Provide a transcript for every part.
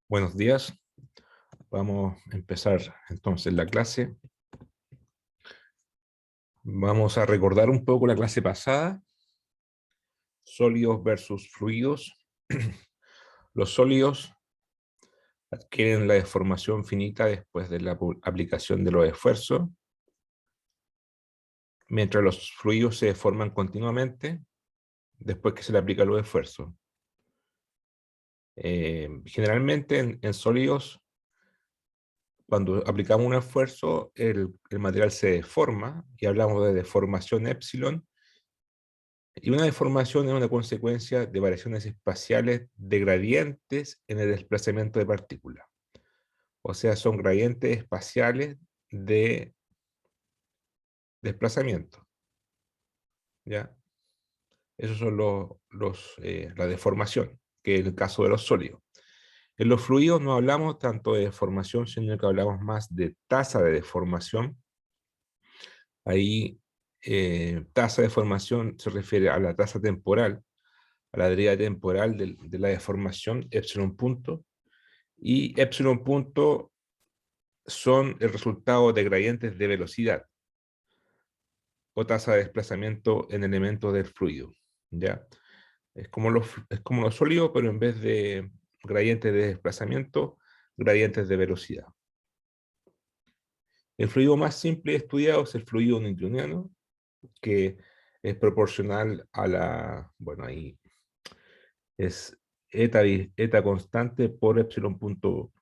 Buenos días. Vamos a empezar entonces la clase. Vamos a recordar un poco la clase pasada. Sólidos versus fluidos. Los sólidos adquieren la deformación finita después de la aplicación de los esfuerzos, mientras los fluidos se deforman continuamente después que se le aplica los esfuerzos. Generalmente en sólidos, cuando aplicamos un esfuerzo, el material se deforma, y hablamos de deformación épsilon. Y una deformación es una consecuencia de variaciones espaciales de gradientes en el desplazamiento de partículas. O sea, son gradientes espaciales de desplazamiento. ¿Ya? Esos son la deformación, que es el caso de los sólidos. En los fluidos no hablamos tanto de deformación, sino que hablamos más de tasa de deformación. Ahí, tasa de deformación se refiere a la tasa temporal, a la deriva temporal de la deformación, epsilon punto, y epsilon punto son el resultado de gradientes de velocidad o tasa de desplazamiento en elementos del fluido. ¿Ya? Es como los sólidos, pero en vez de gradientes de desplazamiento, gradientes de velocidad. El fluido más simple estudiado es el fluido newtoniano, que es proporcional a bueno, ahí es eta constante por epsilon punto.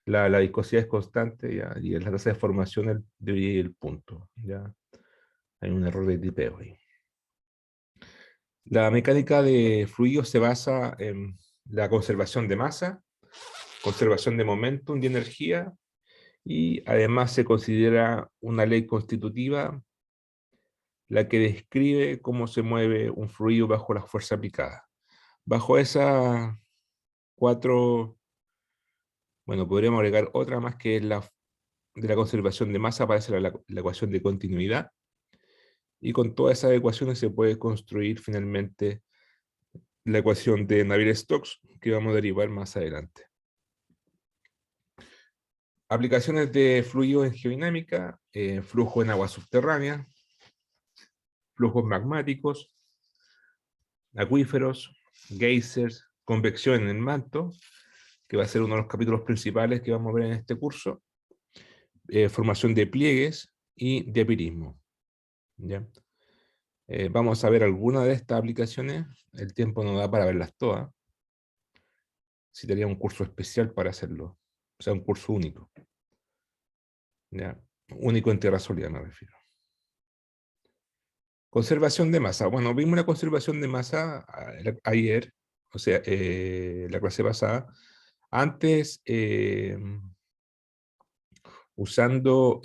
La viscosidad es constante, ¿ya? Y la tasa de formación dividir el punto. ¿Ya? Hay un error de tipeo ahí. La mecánica de fluidos se basa en la conservación de masa, conservación de momentum y energía, y además se considera una ley constitutiva la que describe cómo se mueve un fluido bajo la fuerza aplicada. Bajo esas cuatro, bueno, podríamos agregar otra más, que es de la conservación de masa, aparece la ecuación de continuidad, y con todas esas ecuaciones se puede construir finalmente la ecuación de Navier-Stokes, que vamos a derivar más adelante. Aplicaciones de fluidos en geodinámica: flujo en agua subterránea, flujos magmáticos, acuíferos, geysers, convección en el manto, que va a ser uno de los capítulos principales que vamos a ver en este curso, formación de pliegues y de empirismo. ¿Ya? Vamos a ver algunas de estas aplicaciones. El tiempo no da para verlas todas. Sí, tenía un curso especial para hacerlo. O sea, un curso único. ¿Ya? Único en tierra sólida, me refiero. Conservación de masa. Bueno, vimos la conservación de masa ayer, o sea, la clase pasada. Antes, usando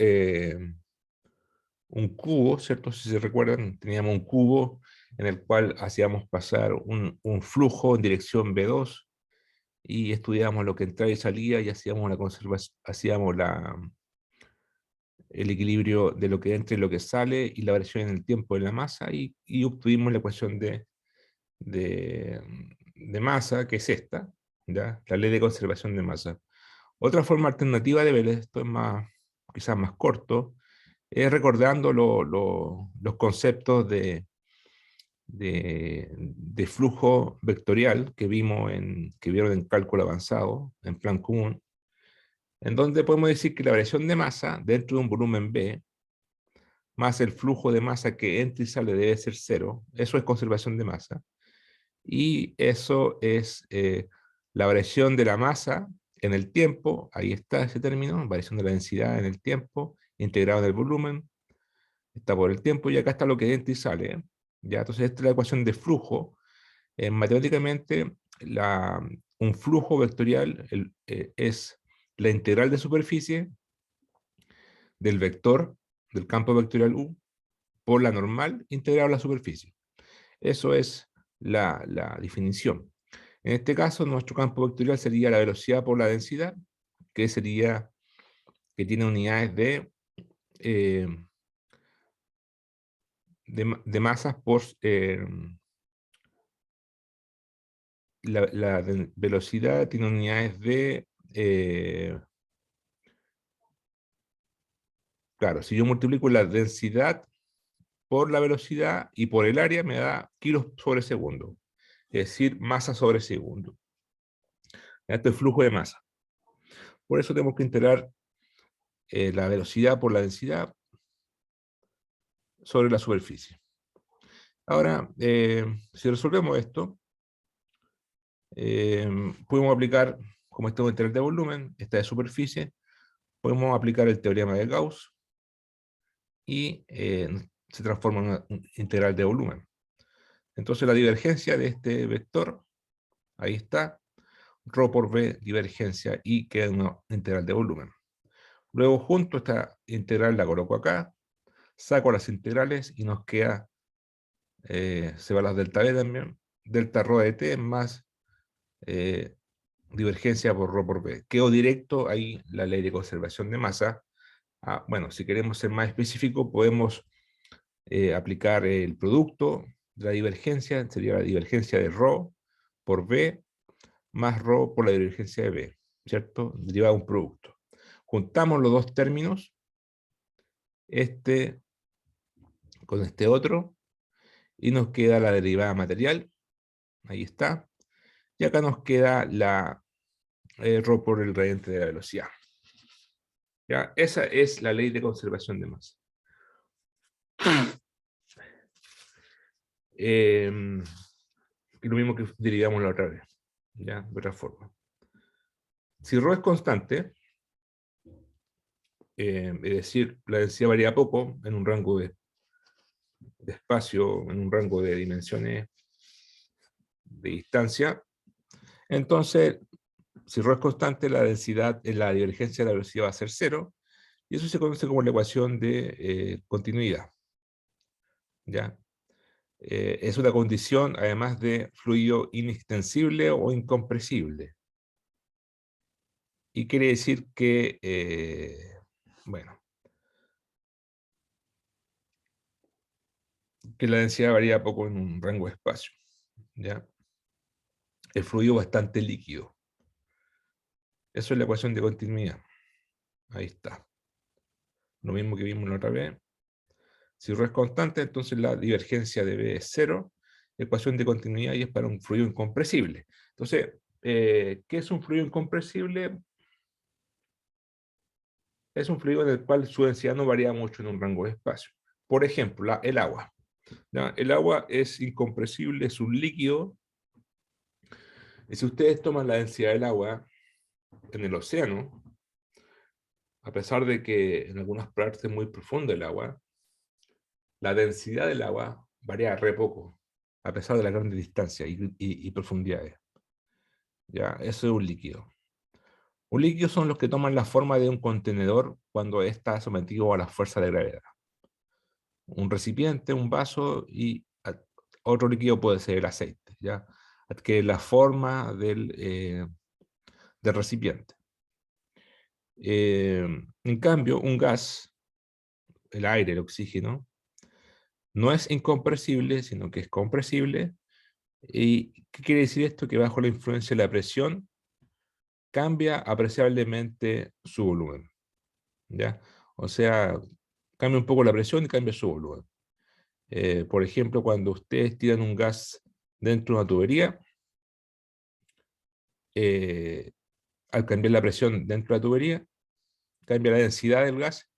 un cubo, ¿cierto? Si se recuerdan, teníamos un cubo en el cual hacíamos pasar un flujo en dirección B2, y estudiábamos lo que entraba y salía, y hacíamos la conservación, hacíamos el equilibrio de lo que entra y lo que sale, y la variación en el tiempo de la masa, y obtuvimos la ecuación de, de masa, que es esta, ¿ya? La ley de conservación de masa. Otra forma alternativa de ver esto, es quizás más corto, es recordando los conceptos de flujo vectorial que vieron en cálculo avanzado, en plan común, en donde podemos decir que la variación de masa dentro de un volumen B, más el flujo de masa que entra y sale, debe ser cero. Eso es conservación de masa. Y eso es la variación de la masa en el tiempo. Ahí está ese término, variación de la densidad en el tiempo, integrado en el volumen, está por el tiempo, y acá está lo que entra y sale, ¿eh? ¿Ya? Entonces esta es la ecuación de flujo. Matemáticamente, un flujo vectorial es la integral de superficie del vector del campo vectorial U por la normal integrado a la superficie. Eso es la definición. En este caso, nuestro campo vectorial sería la velocidad por la densidad, que tiene unidades eh, de masas la velocidad tiene unidades de... claro, si yo multiplico la densidad por la velocidad y por el área, me da kilos sobre segundo. Es decir, masa sobre segundo. Esto es flujo de masa. Por eso tenemos que integrar la velocidad por la densidad sobre la superficie. Ahora, si resolvemos esto, podemos aplicar, como este es un integral de volumen, esta de superficie, podemos aplicar el teorema de Gauss y se transforma en una integral de volumen. Entonces la divergencia de este vector, ahí está, ρ por b divergencia y queda una integral de volumen. Luego junto esta integral la coloco acá, saco las integrales y nos queda, se va las delta b también, delta ρ de t más divergencia por ρ por b. Quedó directo ahí la ley de conservación de masa. Bueno, si queremos ser más específico, podemos aplicar el producto de la divergencia, sería la divergencia de ρ por b más ρ por la divergencia de b, ¿cierto? Derivado de un producto. Juntamos los dos términos, este con este otro, y nos queda la derivada material, ahí está, y acá nos queda la ρ por el gradiente de la velocidad. ¿Ya? Esa es la ley de conservación de masa. Lo mismo que derivamos la otra vez, ¿ya? De otra forma. Si ρ es constante, es decir, la densidad varía poco en un rango de espacio, en un rango de dimensiones de distancia, entonces, si ρ es constante, la densidad, la divergencia de la velocidad va a ser cero, y eso se conoce como la ecuación de continuidad. ¿Ya? Es una condición, además de fluido inextensible o incompresible. Y quiere decir que, bueno, que la densidad varía poco en un rango de espacio. ¿Ya? El fluido bastante líquido. Eso es la ecuación de continuidad. Ahí está. Lo mismo que vimos la otra vez. Si ρ es constante, entonces la divergencia de B es cero. Ecuación de continuidad y es para un fluido incompresible. Entonces, ¿qué es un fluido incompresible? Es un fluido en el cual su densidad no varía mucho en un rango de espacio. Por ejemplo, el agua. ¿Ya? El agua es incompresible, es un líquido. Y si ustedes toman la densidad del agua en el océano, a pesar de que en algunas partes es muy profundo el agua, la densidad del agua varía re poco, a pesar de las grandes distancias y profundidades. ¿Ya? Eso es un líquido. Un líquido son los que toman la forma de un contenedor cuando está sometido a la fuerza de gravedad. Un recipiente, un vaso y otro líquido puede ser el aceite, ¿ya? Adquiere la forma del recipiente. En cambio, un gas, el aire, el oxígeno, no es incompresible, sino que es compresible. ¿Y qué quiere decir esto? Que bajo la influencia de la presión cambia apreciablemente su volumen, ¿ya? O sea, cambia un poco la presión y cambia su volumen. Por ejemplo, cuando ustedes tiran un gas dentro de una tubería, al cambiar la presión dentro de la tubería, cambia la densidad del gas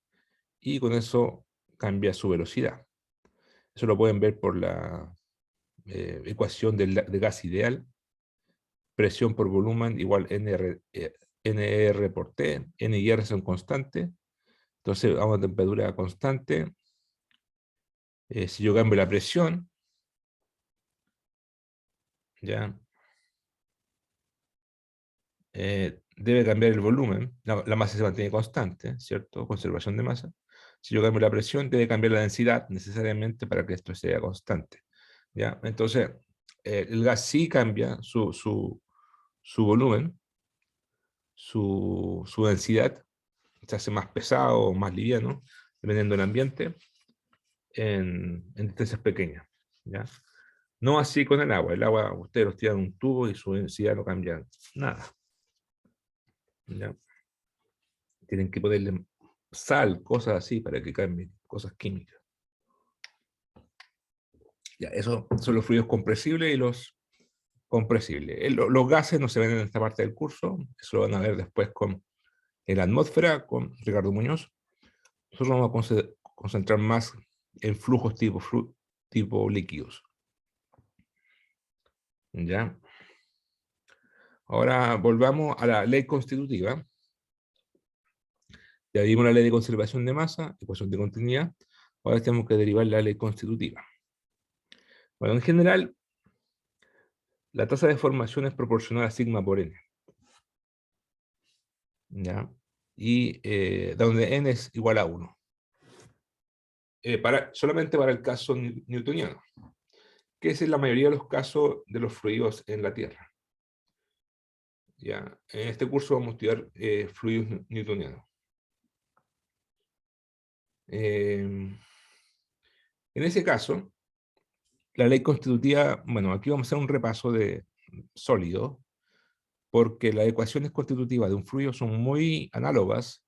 y con eso cambia su velocidad. Eso lo pueden ver por la ecuación de gas ideal. Presión por volumen igual NR por T. N y R son constantes. Entonces, a una temperatura constante, si yo cambio la presión, ¿ya? Debe cambiar el volumen. La masa se mantiene constante, ¿cierto? Conservación de masa. Si yo cambio la presión, debe cambiar la densidad necesariamente para que esto sea constante, ¿ya? Entonces, el gas sí cambia su volumen, su densidad, se hace más pesado o más liviano, dependiendo del ambiente, en distancias pequeñas, ¿ya? No así con el agua. El agua, ustedes lo tiran en un tubo y su densidad no cambia nada. ¿Ya? Tienen que ponerle sal, cosas así, para que cambien, cosas químicas. Ya, eso son los fluidos compresibles y los compresibles. Los gases no se ven en esta parte del curso, eso lo van a ver después con en la atmósfera, con Ricardo Muñoz. Nosotros nos vamos a concentrar más en flujos tipo líquidos. ¿Ya? Ahora volvamos a la ley constitutiva. Ya vimos la ley de conservación de masa, ecuación de continuidad. Ahora tenemos que derivar la ley constitutiva. Bueno, en general, la tasa de formación es proporcional a sigma por n. ¿Ya? Y donde n es igual a 1. Solamente para el caso newtoniano, que es en la mayoría de los casos de los fluidos en la Tierra. ¿Ya? En este curso vamos a estudiar fluidos newtonianos. En ese caso, la ley constitutiva, bueno, aquí vamos a hacer un repaso de sólido, porque las ecuaciones constitutivas de un fluido son muy análogas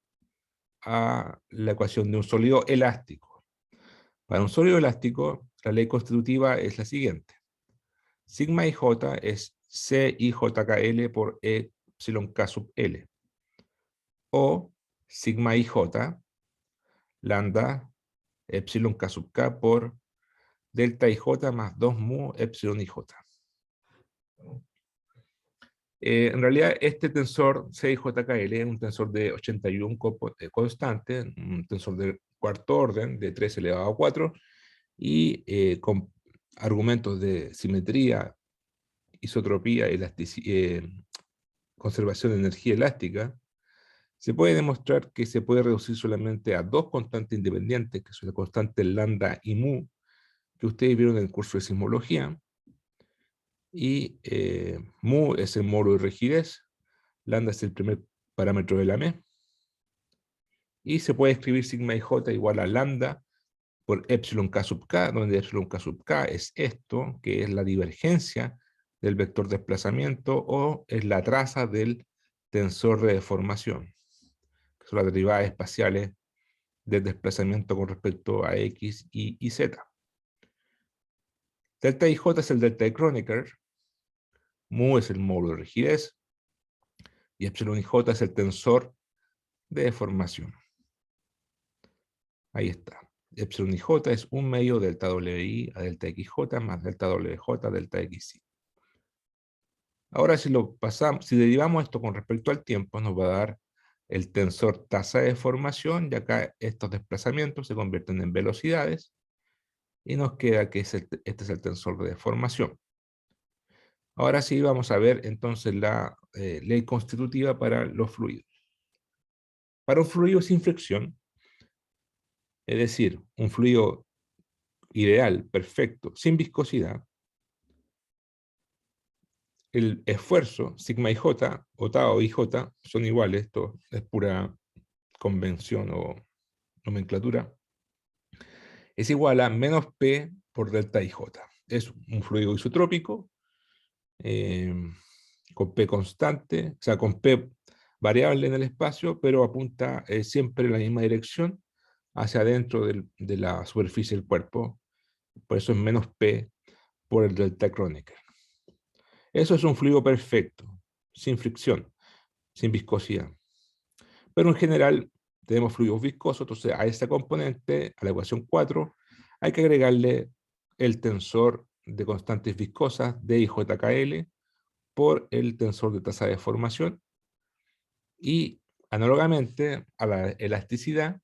a la ecuación de un sólido elástico. Para un sólido elástico, la ley constitutiva es la siguiente. Sigma ij es CIJKL por epsilon K sub L. O sigma ij, lambda, epsilon K sub K por delta ij más 2 mu epsilon ij. En realidad, este tensor CIJKL es un tensor de 81 constantes, un tensor de cuarto orden de 3 elevado a 4, y con argumentos de simetría, isotropía, conservación de energía elástica, se puede demostrar que se puede reducir solamente a dos constantes independientes, que son las constantes lambda y mu, que ustedes vieron en el curso de sismología, y mu es el módulo de rigidez, lambda es el primer parámetro de la M, y se puede escribir sigma ij igual a lambda por epsilon k sub k, donde epsilon k sub k es esto, que es la divergencia del vector de desplazamiento, o es la traza del tensor de deformación, que son las derivadas espaciales del desplazamiento con respecto a x, y z. Delta ij es el delta de Kronecker, mu es el módulo de rigidez, y epsilon ij es el tensor de deformación. Ahí está. Epsilon ij es 1 medio delta wi a delta xj más delta wj delta xy. Ahora si derivamos esto con respecto al tiempo, nos va a dar el tensor tasa de deformación, y acá estos desplazamientos se convierten en velocidades, y nos queda que este es el tensor de deformación. Ahora sí vamos a ver entonces la ley constitutiva para los fluidos. Para un fluido sin fricción, es decir, un fluido ideal, perfecto, sin viscosidad, el esfuerzo, sigma ij, o tau o ij, son iguales, esto es pura convención o nomenclatura, es igual a menos P por delta ij. Es un fluido isotrópico, eh, con P constante, o sea, con P variable en el espacio, pero apunta siempre en la misma dirección, hacia adentro de la superficie del cuerpo. Por eso es menos P por el delta Kronecker. Eso es un fluido perfecto, sin fricción, sin viscosidad. Pero en general tenemos fluidos viscosos, entonces a esta componente, a la ecuación 4, hay que agregarle el tensor de constantes viscosas DIJKL por el tensor de tasa de formación, y análogamente a la elasticidad,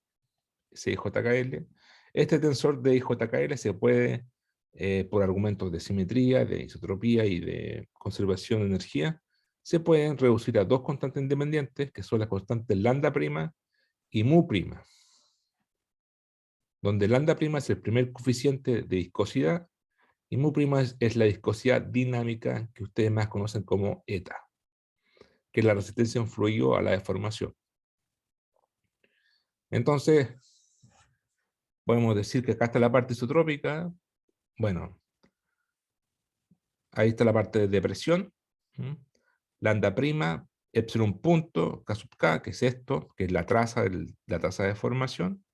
CIJKL, este tensor de IJKL se puede, por argumentos de simetría, de isotropía y de conservación de energía, se pueden reducir a dos constantes independientes, que son las constantes lambda' y mu', donde lambda' es el primer coeficiente de viscosidad, y mu' es la viscosidad dinámica que ustedes más conocen como eta, que es la resistencia de un fluido a la deformación. Entonces, podemos decir que acá está la parte isotrópica. Bueno, Ahí está la parte de presión. Lambda prima, epsilon punto, K sub K, que es esto, que es la traza de formación,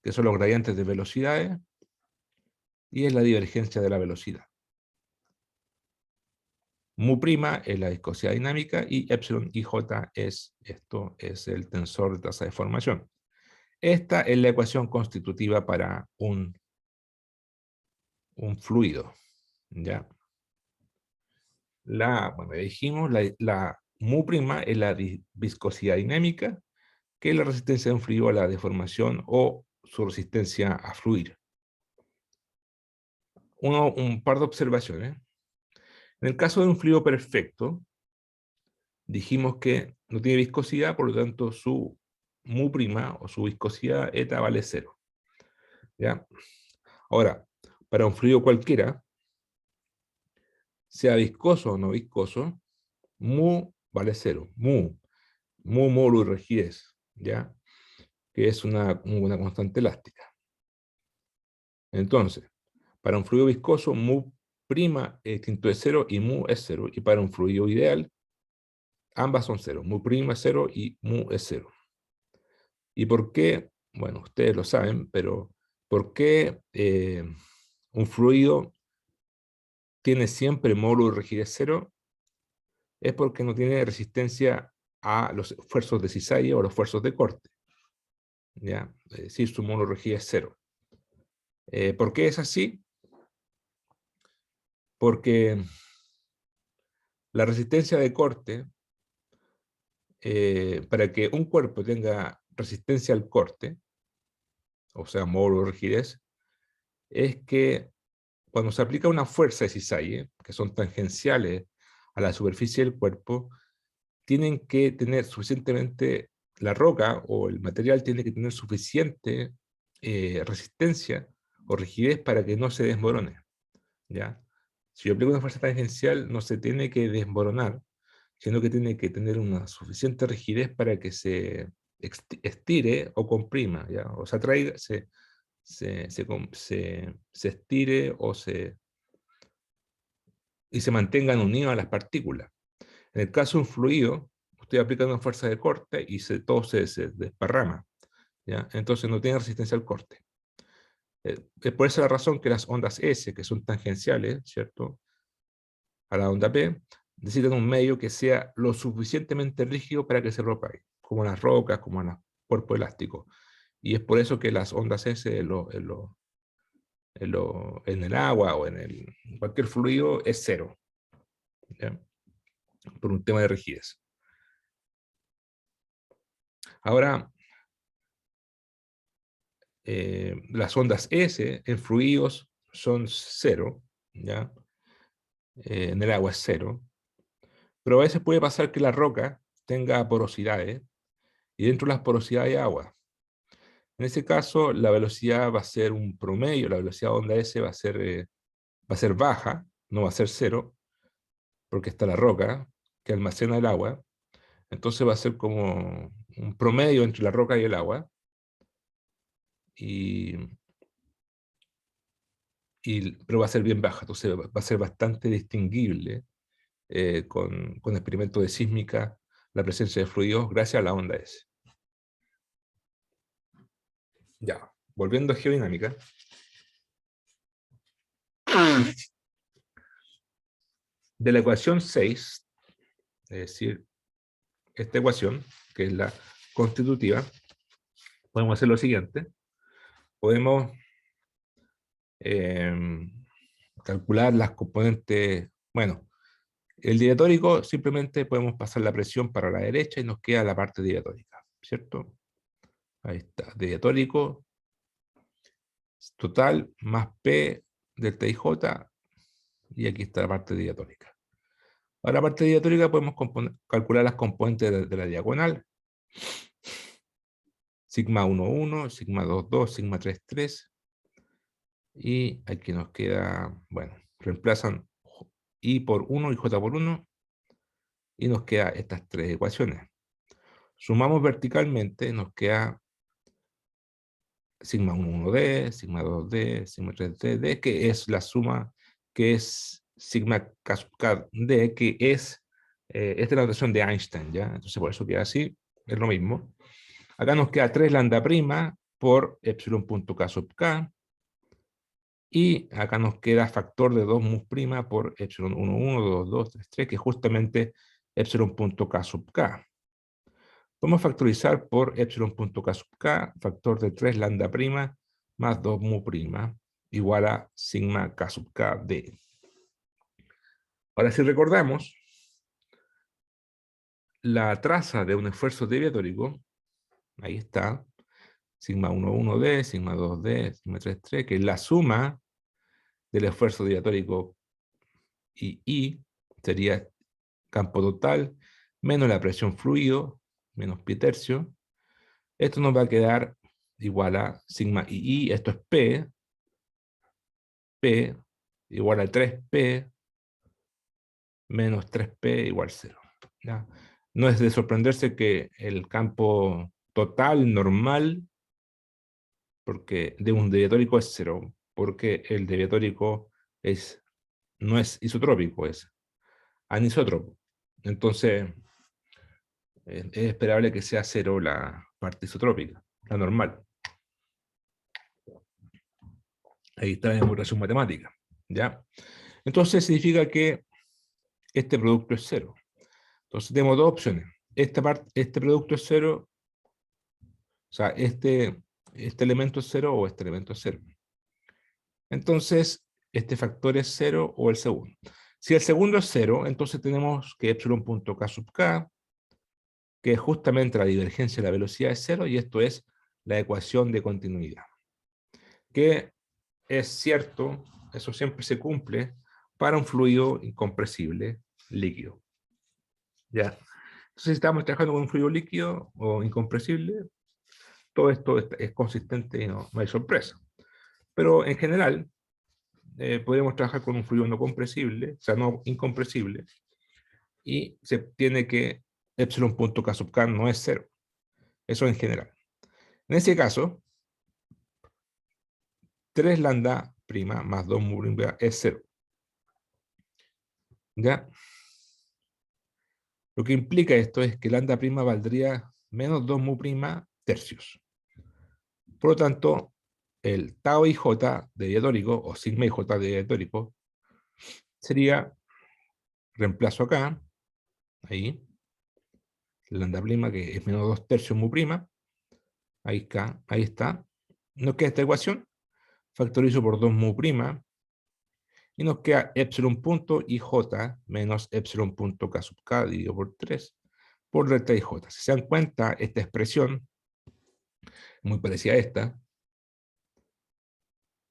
que son los gradientes de velocidades, y es la divergencia de la velocidad. Mu prima es la viscosidad dinámica y epsilon IJ es esto, es el tensor de tasa de formación. Esta es la ecuación constitutiva para un fluido. ¿Ya? Bueno, dijimos, la mu prima es la viscosidad dinámica, que es la resistencia de un fluido a la deformación o su resistencia a fluir. Un par de observaciones. En el caso de un fluido perfecto, dijimos que no tiene viscosidad, por lo tanto su mu prima o su viscosidad eta vale 0. ¿Ya? Ahora, para un fluido cualquiera, sea viscoso o no viscoso, mu vale 0. Mu módulo de rigidez, ¿ya? Que es una constante elástica. Entonces, para un fluido viscoso, mu prima es distinto de 0 y mu es 0. Y para un fluido ideal, ambas son 0. Mu prima es 0 y mu es 0. ¿Y por qué? Bueno, ustedes lo saben, pero ¿por qué un fluido tiene siempre módulo de rigidez 0? Es porque no tiene resistencia a los esfuerzos de cizalla o los esfuerzos de corte. ¿Ya? Es decir, su módulo de rigidez es 0. ¿Por qué es así? Porque la resistencia de corte, para que un cuerpo tenga resistencia al corte, o sea, módulo de rigidez, es que cuando se aplica una fuerza de cisalle, que son tangenciales a la superficie del cuerpo, tienen que tener suficientemente, la roca o el material tiene que tener suficiente resistencia o rigidez para que no se desmorone. ¿Ya? Si yo aplico una fuerza tangencial, no se tiene que desmoronar, sino que tiene que tener una suficiente rigidez para que se estire o comprima, ¿ya? O se atraiga, se estire y se mantengan unidos a las partículas. En el caso de un fluido, usted aplica una fuerza de corte y todo se desparrama, ¿ya? Entonces no tiene resistencia al corte. Es por esa la razón que las ondas S, que son tangenciales, ¿cierto?, a la onda P, necesitan un medio que sea lo suficientemente rígido para que se propague, como las rocas, como los cuerpos elásticos. Y es por eso que las ondas S en el agua o en cualquier fluido es 0, ¿ya? Por un tema de rigidez. Ahora, las ondas S en fluidos son 0, ¿ya? En el agua es 0, pero a veces puede pasar que la roca tenga porosidades, y dentro de las porosidades hay agua. En ese caso, la velocidad va a ser un promedio, la velocidad de onda S va a ser baja, no va a ser 0, porque está la roca que almacena el agua. Entonces va a ser como un promedio entre la roca y el agua, pero va a ser bien baja, entonces va a ser bastante distinguible con experimentos de sísmica la presencia de fluidos gracias a la onda S. Ya, volviendo a geodinámica. De la ecuación 6, es decir, esta ecuación, que es la constitutiva, podemos hacer lo siguiente. Podemos calcular las componentes. Bueno, el diatórico simplemente podemos pasar la presión para la derecha y nos queda la parte diatórica, ¿cierto? Ahí está, diatórico total más P delta IJ, y aquí está la parte diatórica. Ahora, la parte diatórica podemos calcular las componentes de la diagonal. Sigma 1,1, sigma 2,2, sigma 3,3. Y aquí nos queda, bueno, reemplazan I por 1 y J por 1, y nos queda estas tres ecuaciones. Sumamos verticalmente, nos queda sigma 1,1D, sigma 2D, sigma 3D, que es la suma, que es sigma K sub K D, que es, esta es la notación de Einstein, ¿ya? Entonces por eso queda así, es lo mismo. Acá nos queda 3 lambda prima por epsilon punto K sub K, y acá nos queda factor de 2 mu prima por epsilon 1, 1, 2, 2, 3, 3, que es justamente epsilon punto K sub K. Vamos a factorizar por epsilon punto K sub K, factor de 3 lambda prima más 2 mu prima, igual a sigma K sub K D. Ahora, si recordamos, la traza de un esfuerzo deviatórico, ahí está, sigma 1, 1D, sigma 2D, sigma 3, 3, que es la suma del esfuerzo deviatórico y I, sería campo total, menos la presión fluido, menos pi tercio. Esto nos va a quedar igual a sigma II, esto es P igual a 3P menos 3P igual 0. ¿Ya? No es de sorprenderse que el campo total normal porque de un deviatórico es 0, porque el deviatórico no es isotrópico, es anisótropo. Entonces, es esperable que sea 0 la parte isotrópica, la normal. Ahí está la demostración matemática, ¿ya? Entonces significa que este producto es 0. Entonces tenemos dos opciones. Este producto es 0, o sea, este elemento es 0 o este elemento es 0. Entonces, este factor es 0 o el segundo. Si el segundo es 0, entonces tenemos que epsilon punto K sub K, que es justamente la divergencia de la velocidad es 0, y esto es la ecuación de continuidad. Que es cierto, eso siempre se cumple para un fluido incompresible líquido. ¿Ya? Entonces, si estamos trabajando con un fluido líquido o incompresible, todo esto es consistente y no hay sorpresa. Pero en general, podemos trabajar con un fluido no compresible, o sea, no incompresible, y se tiene que epsilon punto K sub K no es 0. Eso en general. En ese caso, 3 lambda prima más 2 mu prima es 0. ¿Ya? Lo que implica esto es que lambda prima valdría menos 2 mu prima tercios. Por lo tanto, el tau IJ deviatórico, o sigma IJ deviatórico, sería, reemplazo acá, ahí, lambda prima, que es menos 2 tercios mu prima, ahí está. Nos queda esta ecuación, factorizo por 2 mu prima, y nos queda epsilon punto IJ menos epsilon punto K sub K dividido por 3 por delta IJ. Si se dan cuenta, esta expresión, muy parecida a esta,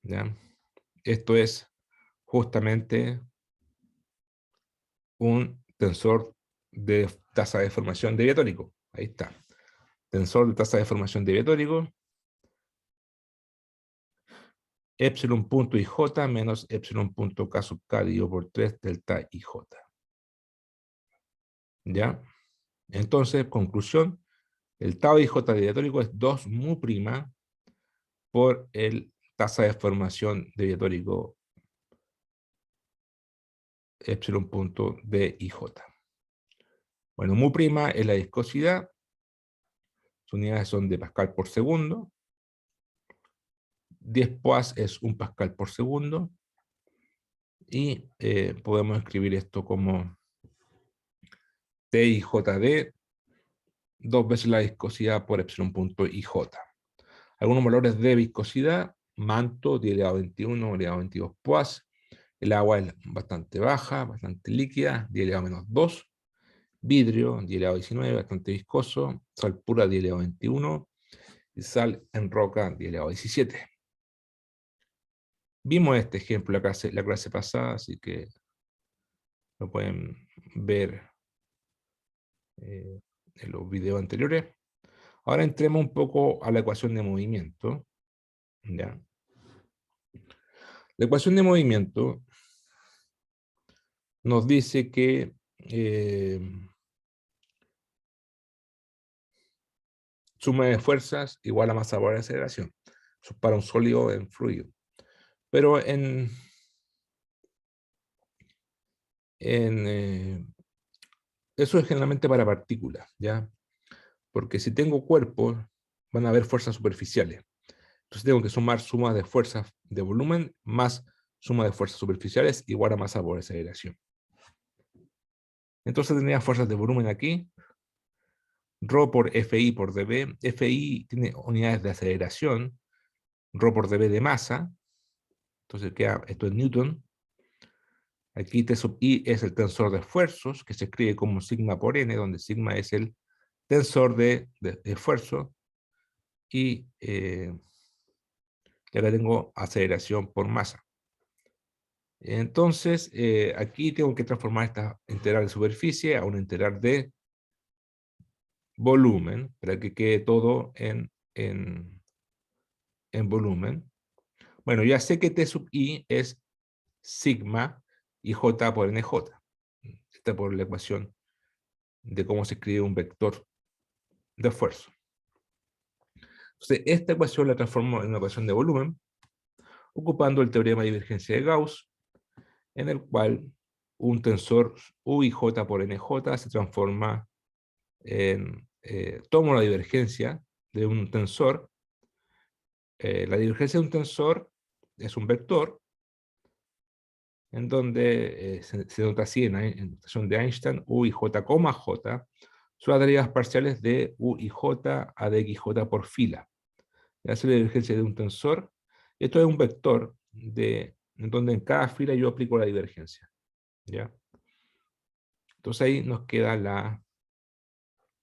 ¿ya? Esto es justamente un tensor de tasa de formación deviatórico. Ahí está. Tensor de tasa de formación deviatórico, epsilon punto IJ menos epsilon punto K sub K dividido por 3 delta IJ. ¿Ya? Entonces, conclusión, el tau IJ deviatórico es 2 mu prima por el tasa de formación deviatórico epsilon punto DIJ. Bueno, mu prima es la viscosidad, sus unidades son de pascal por segundo, 10 poas es 1 pascal por segundo, y podemos escribir esto como TIJD, 2 veces la viscosidad por epsilon punto IJ. Algunos valores de viscosidad: manto 10 elevado a 21, elevado a 22 poas, el agua es bastante baja, bastante líquida, 10 elevado a menos 2, vidrio 10 elevado a 19, bastante viscoso, sal pura 10 elevado a 21, y sal en roca 10 elevado a 17. Vimos este ejemplo la clase pasada, así que lo pueden ver en los videos anteriores. Ahora entremos un poco a la ecuación de movimiento. ¿Ya? La ecuación de movimiento nos dice que suma de fuerzas igual a masa por aceleración. Eso es para un sólido en fluido. Pero eso es generalmente para partículas, ¿ya? Porque si tengo cuerpos, van a haber fuerzas superficiales. Entonces tengo que sumar sumas de fuerzas de volumen más suma de fuerzas superficiales igual a masa por aceleración. Entonces tendría fuerzas de volumen aquí, ρ por Fi por dB. Fi tiene unidades de aceleración, ρ por dB de masa. Entonces queda, esto es Newton. Aquí T sub I es el tensor de esfuerzos, que se escribe como sigma por n, donde sigma es el tensor de esfuerzo. Y acá tengo aceleración por masa. Entonces, aquí tengo que transformar esta integral de superficie a una integral de volumen, para que quede todo en volumen. Bueno, ya sé que T sub I es sigma y J por NJ. Esta por la ecuación de cómo se escribe un vector de esfuerzo. Entonces, esta ecuación la transformo en una ecuación de volumen, ocupando el teorema de divergencia de Gauss, en el cual un tensor U y J por NJ se transforma en... tomo la divergencia de un tensor. La divergencia de un tensor es un vector, en donde se nota así en notación de Einstein, U y J, J, son las derivas parciales de U y J a de XJ por fila. Esa es la divergencia de un tensor. Esto es un vector en donde en cada fila yo aplico la divergencia, ¿ya? Entonces ahí nos queda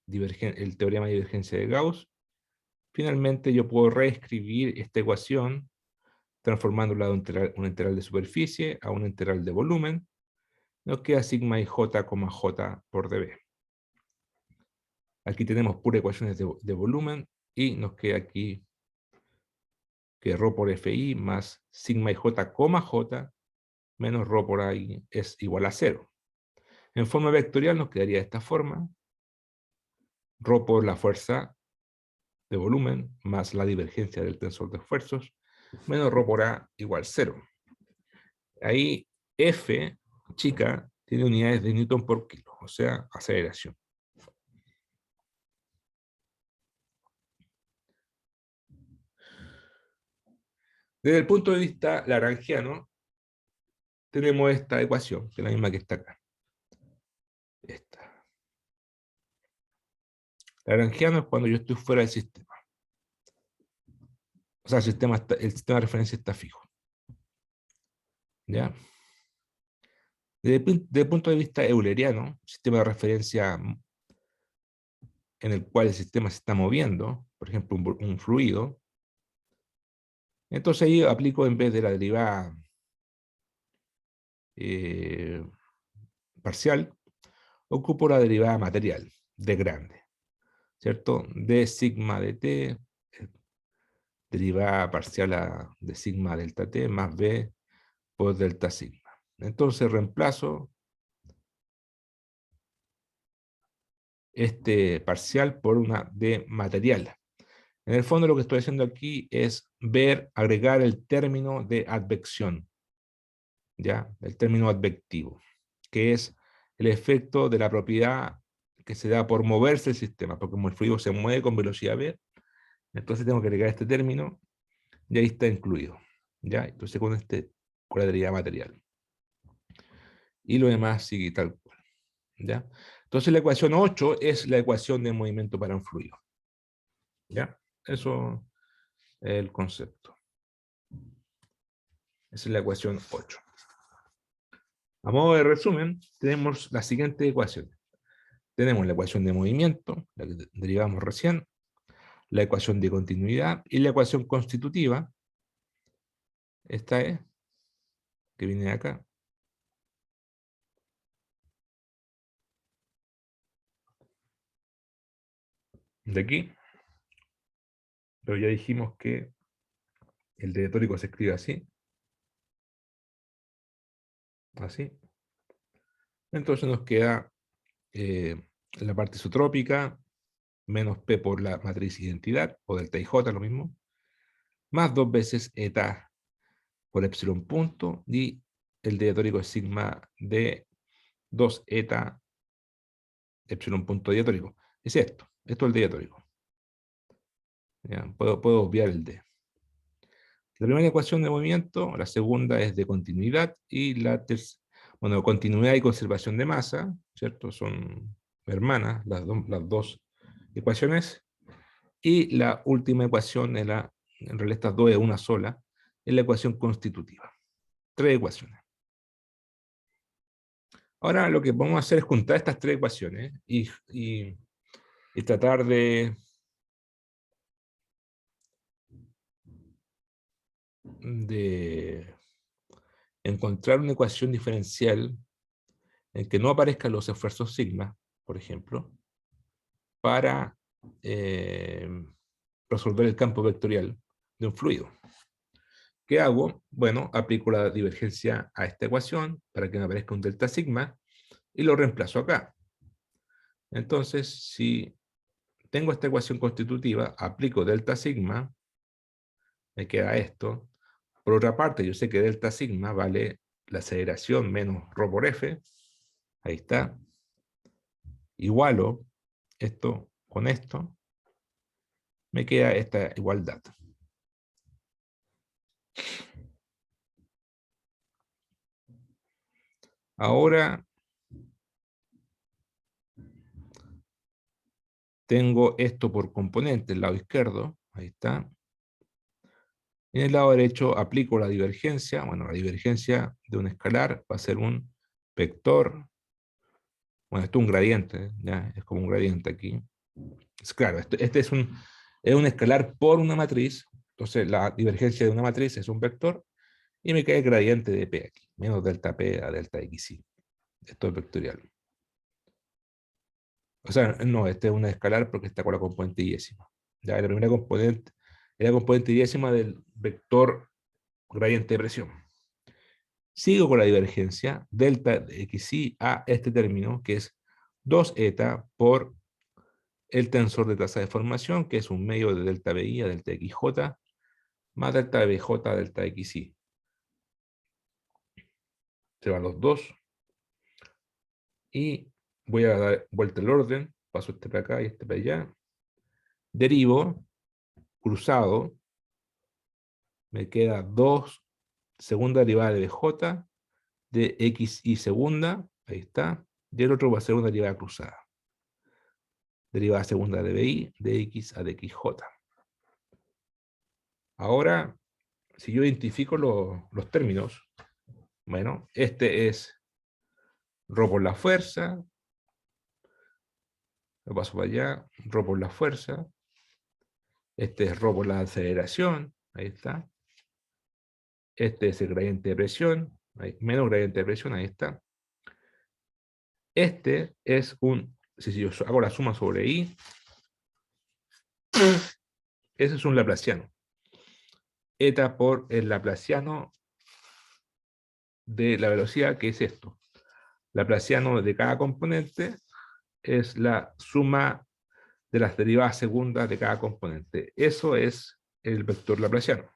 el teorema de divergencia de Gauss. Finalmente yo puedo reescribir esta ecuación transformándola de una integral de superficie a una integral de volumen. Nos queda sigma y j, j por dB. Aquí tenemos puras ecuaciones de volumen y nos queda aquí que ρ por Fi más sigma y j, j menos ρ por I es igual a 0. En forma vectorial nos quedaría de esta forma: ρ por la fuerza de volumen más la divergencia del tensor de esfuerzos menos ρ por A igual 0. Ahí F, chica, tiene unidades de Newton por kilo, o sea, aceleración. Desde el punto de vista lagrangiano, tenemos esta ecuación, que es la misma que está acá. Esta. Lagrangiano es cuando yo estoy fuera del sistema. O sea, el sistema de referencia está fijo. ¿Ya? Desde el punto de vista euleriano, sistema de referencia en el cual el sistema se está moviendo, por ejemplo, un fluido, entonces ahí aplico, en vez de la derivada parcial, ocupo la derivada material, de grande, ¿cierto? De sigma de t, derivada parcial de sigma delta t, más b por delta sigma. Entonces reemplazo este parcial por una de material. En el fondo lo que estoy haciendo aquí es agregar el término de advección, ¿ya? El término advectivo, que es el efecto de la propiedad que se da por moverse el sistema, porque como el fluido se mueve con velocidad v, entonces tengo que agregar este término y ahí está incluido, ¿ya? Entonces con la derivada material. Y lo demás sigue tal cual, ¿ya? Entonces la ecuación 8 es la ecuación de movimiento para un fluido, ¿ya? Eso es el concepto. Esa es la ecuación 8. A modo de resumen, tenemos las siguientes ecuaciones. Tenemos la ecuación de movimiento, la que derivamos recién, la ecuación de continuidad y la ecuación constitutiva. Esta es, que viene de acá. De aquí. Pero ya dijimos que el diatórico se escribe así. Así. Entonces nos queda la parte isotrópica, menos P por la matriz identidad, o delta IJ, lo mismo, más 2 veces eta por epsilon punto, y el diatórico es sigma de 2 eta epsilon punto diatórico. Es esto es el diatórico. ¿Ya? Puedo obviar el D. La primera ecuación de movimiento, la segunda es de continuidad, y la tercera, bueno, continuidad y conservación de masa, ¿cierto? Son hermanas las dos ecuaciones. Y la última ecuación, en realidad estas dos es una sola, es la ecuación constitutiva. 3 ecuaciones. Ahora lo que vamos a hacer es juntar estas 3 ecuaciones y tratar de encontrar una ecuación diferencial en que no aparezcan los esfuerzos sigma, por ejemplo, para resolver el campo vectorial de un fluido. ¿Qué hago? Bueno, aplico la divergencia a esta ecuación para que me aparezca un delta sigma y lo reemplazo acá. Entonces, si tengo esta ecuación constitutiva, aplico delta sigma, me queda esto. Por otra parte, yo sé que delta sigma vale la aceleración menos ρ por F. Ahí está. Igualo esto con esto. Me queda esta igualdad. Ahora tengo esto por componente, el lado izquierdo. Ahí está. En el lado derecho aplico la divergencia. Bueno, la divergencia de un escalar va a ser un vector. Bueno, esto es un gradiente, ¿ya? Es como un gradiente aquí. Claro, este es un escalar por una matriz. Entonces la divergencia de una matriz es un vector. Y me queda el gradiente de P aquí. Menos delta P a delta XY. Esto es vectorial. O sea, no, este es un escalar porque está con la componente y-. Ya, la primera componente es la componente y del vector gradiente de presión. Sigo con la divergencia, delta de xy a este término, que es 2 eta por el tensor de tasa de formación, que es un medio de delta BI a delta XJ, más delta BJ a delta XY. Se van los dos. Y voy a dar vuelta el orden, paso este para acá y este para allá. Derivo, cruzado, me queda 2 segunda derivada de BJ, de XY segunda, ahí está, y el otro va a ser una derivada cruzada. Derivada segunda de BI, de X a de XJ. Ahora, si yo identifico los términos, bueno, este es ρ por la fuerza, lo paso para allá, ρ por la fuerza, este es ρ por la aceleración, ahí está, este es el gradiente de presión, menos gradiente de presión, ahí está. Este es si yo hago la suma sobre I, ese es un laplaciano. Eta por el laplaciano de la velocidad, que es esto. Laplaciano de cada componente es la suma de las derivadas segundas de cada componente. Eso es el vector laplaciano.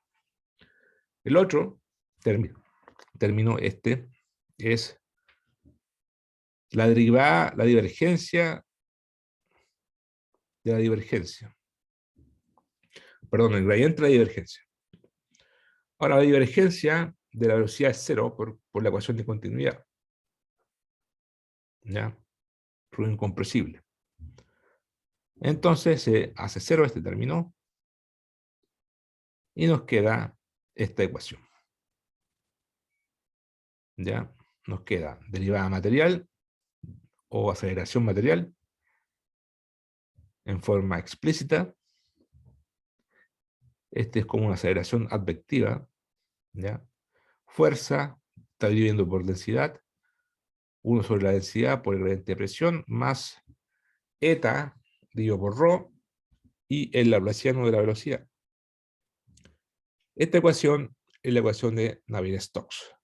El otro término este es la derivada, la divergencia de la divergencia. Perdón, el gradiente de la divergencia. Ahora, la divergencia de la velocidad es cero por la ecuación de continuidad. ¿Ya? Ruido incompresible. Entonces se hace cero este término y nos queda esta ecuación. ¿Ya? Nos queda derivada material o aceleración material en forma explícita. Este es como una aceleración advectiva. ¿Ya? Fuerza está dividiendo por densidad. 1 sobre la densidad por el gradiente de presión más eta dividido por ρ y el laplaciano de la velocidad. Esta ecuación es la ecuación de Navier-Stokes.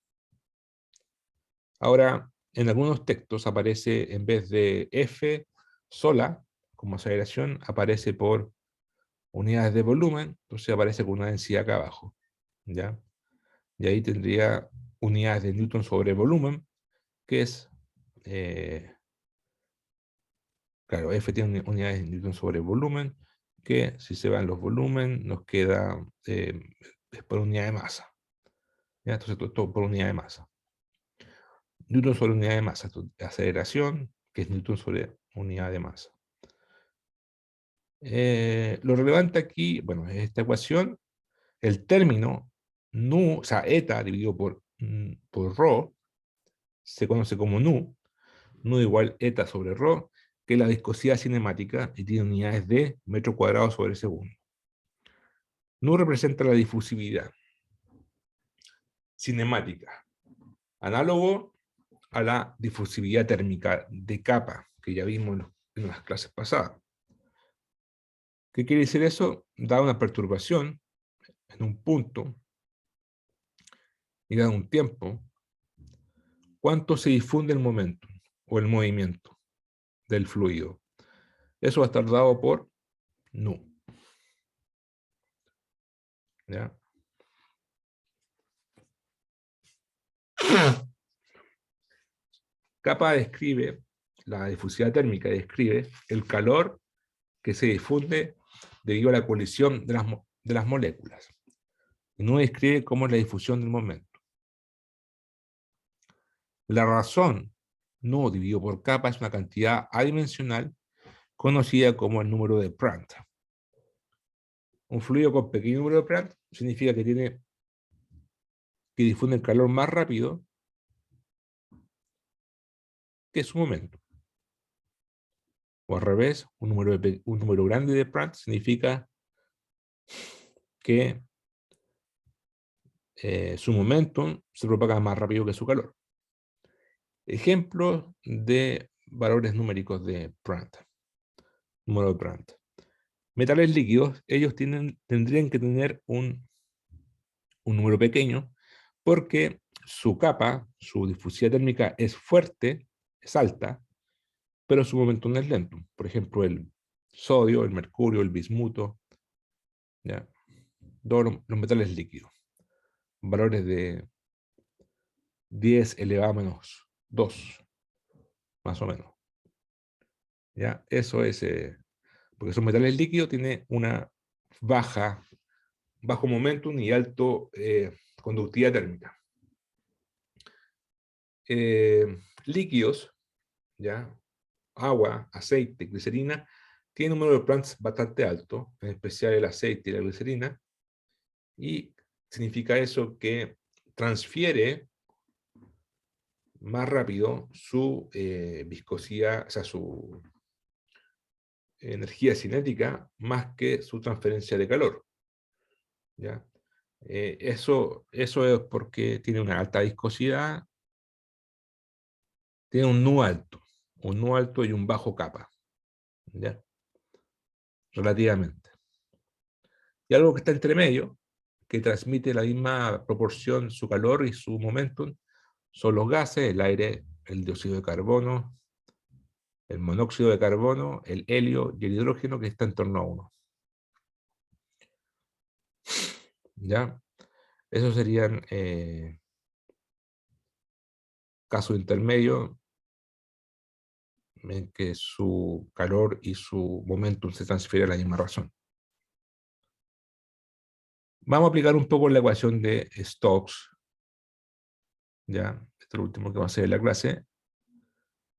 Ahora, en algunos textos aparece, en vez de F sola, como aceleración, aparece por unidades de volumen, entonces aparece con una densidad acá abajo. ¿Ya? Y ahí tendría unidades de Newton sobre volumen, que es claro, F tiene unidades de Newton sobre volumen, que si se van los volúmenes, nos queda es por unidad de masa. ¿Ya? Entonces, todo por unidad de masa. Newton sobre unidad de masa, aceleración, que es Newton sobre unidad de masa. Lo relevante aquí, bueno, es esta ecuación, el término nu, o sea, eta dividido por rho, se conoce como nu igual eta sobre rho, que es la viscosidad cinemática y tiene unidades de metro cuadrado sobre segundo. Nu representa la difusividad cinemática, análogo a la difusividad térmica de capa, que ya vimos en las clases pasadas. ¿Qué quiere decir eso? Da una perturbación en un punto y da un tiempo, ¿cuánto se difunde el momento o el movimiento del fluido? Eso va a estar dado por nu. ¿Ya? Capa describe, la difusividad térmica describe el calor que se difunde debido a la colisión de las moléculas. Y nu describe cómo es la difusión del momento. La razón nu dividido por capa es una cantidad adimensional conocida como el número de Prandtl. Un fluido con pequeño número de Prandtl significa que difunde el calor más rápido que su momento. O al revés, un número grande de Prandtl significa que su momentum se propaga más rápido que su calor. Ejemplos de valores numéricos de Prandtl. Número de Prandtl. Metales líquidos, ellos tendrían que tener un número pequeño, porque su capa, su difusividad térmica es fuerte, es alta, pero su momentum es lento. Por ejemplo, el sodio, el mercurio, el bismuto, ¿ya? Todos los metales líquidos. Valores de 10 elevado a menos 2, más o menos. ¿Ya? Eso es, porque son metales líquidos, tiene una bajo momentum y alto conductividad térmica. Líquidos, ¿ya? Agua, aceite, glicerina, tiene un número de Prandtl bastante alto, en especial el aceite y la glicerina, y significa eso que transfiere más rápido su viscosidad, o sea, su energía cinética, más que su transferencia de calor. ¿Ya? Eso es porque tiene una alta viscosidad, tiene un nu alto y un bajo capa, ¿ya? Relativamente. Y algo que está entre medio, que transmite la misma proporción su calor y su momentum, son los gases, el aire, el dióxido de carbono, el monóxido de carbono, el helio y el hidrógeno, que está en torno a 1. ¿Ya? Esos serían casos intermedios en que su calor y su momentum se transfieren a la misma razón. Vamos a aplicar un poco la ecuación de Stokes, ya, esto es lo último que va a hacer en la clase,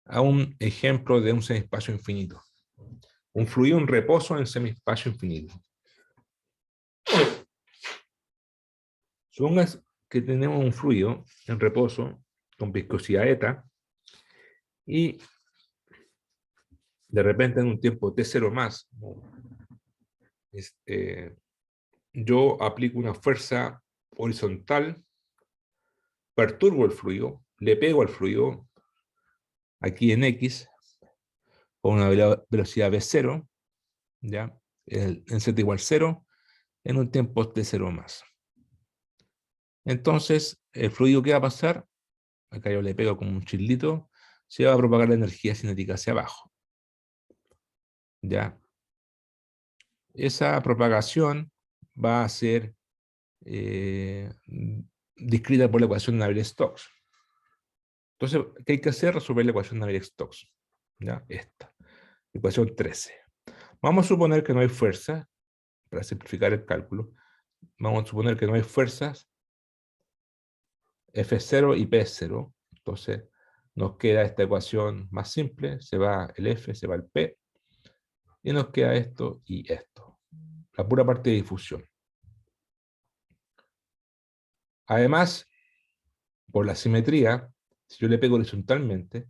a un ejemplo de un semiespacio infinito. Un fluido en reposo en semiespacio infinito. Supongas que tenemos un fluido en reposo con viscosidad eta y de repente en un tiempo t0 más, yo aplico una fuerza horizontal, perturbo el fluido, le pego al fluido aquí en X con una velocidad v0, ¿ya? En z igual 0, en un tiempo t0 más. Entonces, el fluido que va a pasar, acá yo le pego como un chilito, se va a propagar la energía cinética hacia abajo. ¿Ya? Esa propagación va a ser descrita por la ecuación de Navier-Stokes. Entonces, ¿qué hay que hacer? Resolver la ecuación de Navier-Stokes. ¿Ya? Esta. Ecuación 13. Vamos a suponer que no hay fuerza, para simplificar el cálculo. Vamos a suponer que no hay fuerzas F0 y P0. Entonces, nos queda esta ecuación más simple. Se va el F, se va el P. Y nos queda esto y esto. La pura parte de difusión. Además, por la simetría, si yo le pego horizontalmente,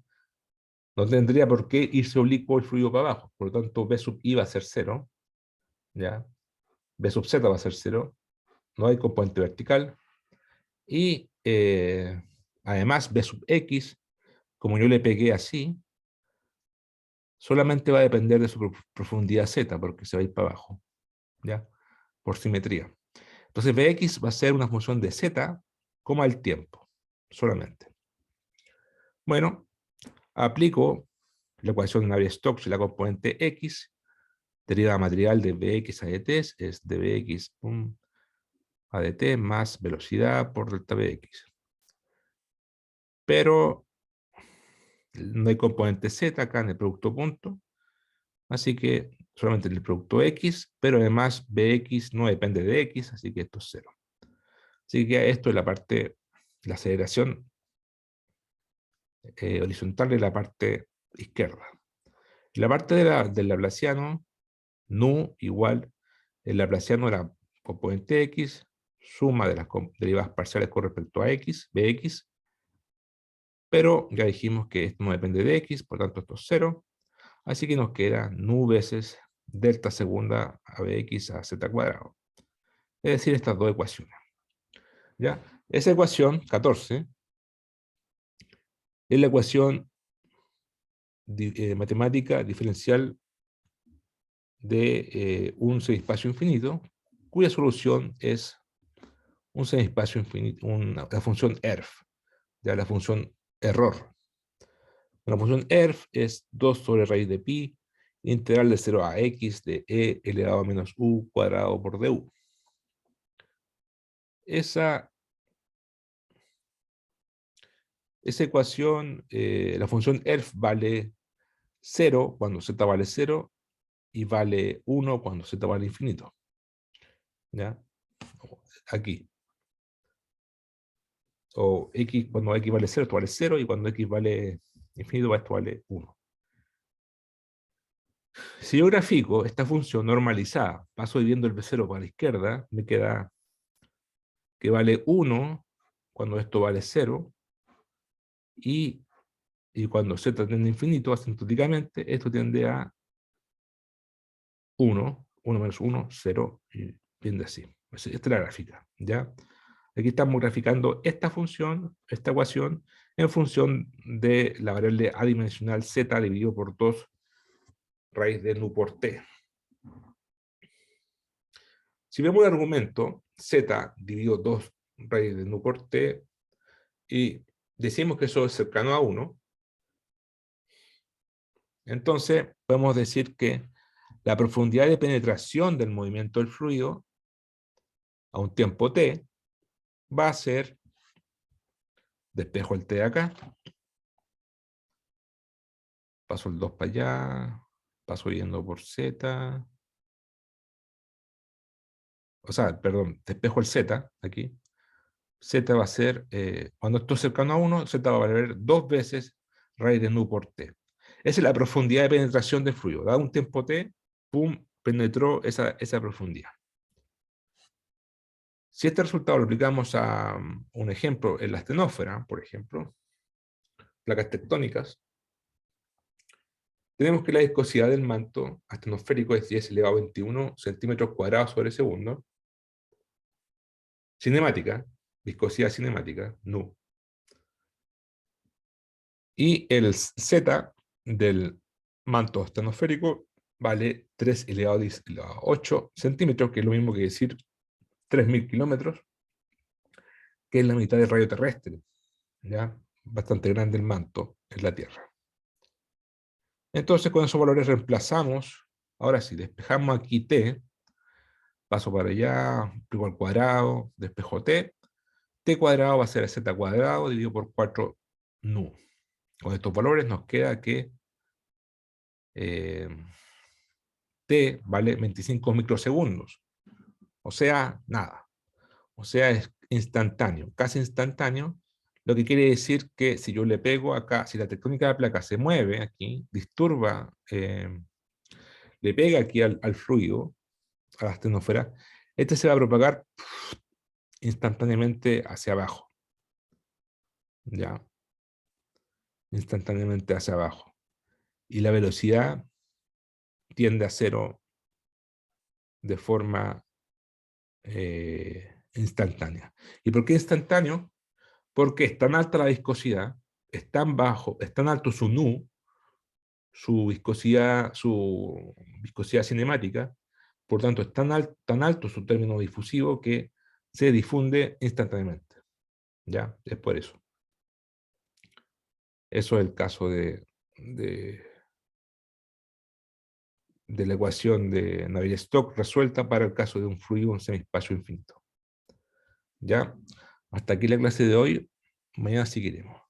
no tendría por qué irse oblicuo el fluido para abajo. Por lo tanto, B sub I va a ser 0. ¿Ya? B sub Z va a ser 0. No hay componente vertical. Y además, B sub X, como yo le pegué así, solamente va a depender de su profundidad Z, porque se va a ir para abajo. ¿Ya? Por simetría. Entonces, Bx va a ser una función de Z, coma el tiempo. Solamente. Bueno, aplico la ecuación de Navier-Stokes y la componente X, derivada material de Bx a dt es dBx a dt más velocidad por delta Bx. Pero no hay componente Z acá en el producto punto, así que solamente en el producto X, pero además Bx no depende de X, así que esto es 0. Así que esto es la parte, la aceleración horizontal de la parte izquierda. La parte del laplaciano, nu igual, el laplaciano era componente x, suma de las derivadas parciales con respecto a x, bx, pero ya dijimos que esto no depende de x, por tanto esto es 0, así que nos queda nu veces delta segunda a bx a z cuadrado. Es decir, estas dos ecuaciones. ¿Ya? Esa ecuación, 14, es la ecuación matemática diferencial de un semiespacio infinito, cuya solución es un semiespacio infinito, la función ERF, ya la función error. La función ERF es 2 sobre raíz de pi, integral de 0 a x de e elevado a menos u cuadrado por du. Esa ecuación, la función ERF vale 0 cuando z vale 0 y vale 1 cuando z vale infinito. ¿Ya? Aquí. O x, cuando x vale 0, esto vale 0, y cuando x vale infinito, esto vale 1. Si yo grafico esta función normalizada, paso dividiendo el B0 para la izquierda, me queda que vale 1 cuando esto vale 0, y cuando z tiende a infinito, asintóticamente, esto tiende a 1, 1 menos 1, 0, y tiende así. Esta es la gráfica, ¿ya? Aquí estamos graficando esta función, esta ecuación, en función de la variable adimensional z dividido por 2 raíz de nu por t. Si vemos el argumento, z dividido 2 raíz de nu por t, y decimos que eso es cercano a 1, entonces podemos decir que la profundidad de penetración del movimiento del fluido a un tiempo t va a ser, despejo el t de acá, paso el 2 para allá, paso yendo por z, o sea, perdón, despejo el z aquí, z va a ser, cuando esto es cercano a 1, z va a valer 2 veces raíz de nu por t. Esa es la profundidad de penetración del fluido. Dado un tiempo t, pum, penetró esa profundidad. Si este resultado lo aplicamos a un ejemplo en la astenósfera, por ejemplo, placas tectónicas, tenemos que la viscosidad del manto astenosférico es 10 elevado a 21 centímetros cuadrados sobre segundo. Cinemática, viscosidad cinemática, nu. Y el Z del manto astenosférico vale 3 elevado a 8 centímetros, que es lo mismo que decir 3.000 kilómetros, que es la mitad del radio terrestre. ¿Ya? Bastante grande el manto en la Tierra. Entonces, con esos valores reemplazamos, ahora sí, despejamos aquí t, paso para allá, pliego al cuadrado, despejo t, t cuadrado va a ser z cuadrado dividido por 4 nu. Con estos valores nos queda que t vale 25 microsegundos. O sea, nada. O sea, es instantáneo, casi instantáneo, lo que quiere decir que si yo le pego acá, si la tectónica de la placa se mueve aquí, disturba, le pega aquí al fluido, a la astenosfera, este se va a propagar instantáneamente hacia abajo, ¿ya? Instantáneamente hacia abajo. Y la velocidad tiende a cero de forma instantánea. ¿Y por qué instantáneo? Porque es tan alta la viscosidad, es tan bajo, es tan alto su nu, su viscosidad cinemática, por tanto es tan alto su término difusivo que se difunde instantáneamente. ¿Ya? Es por eso. Eso es el caso de, de la ecuación de Navier-Stokes resuelta para el caso de un fluido en semiespacio infinito. ¿Ya? Hasta aquí la clase de hoy. Mañana seguiremos.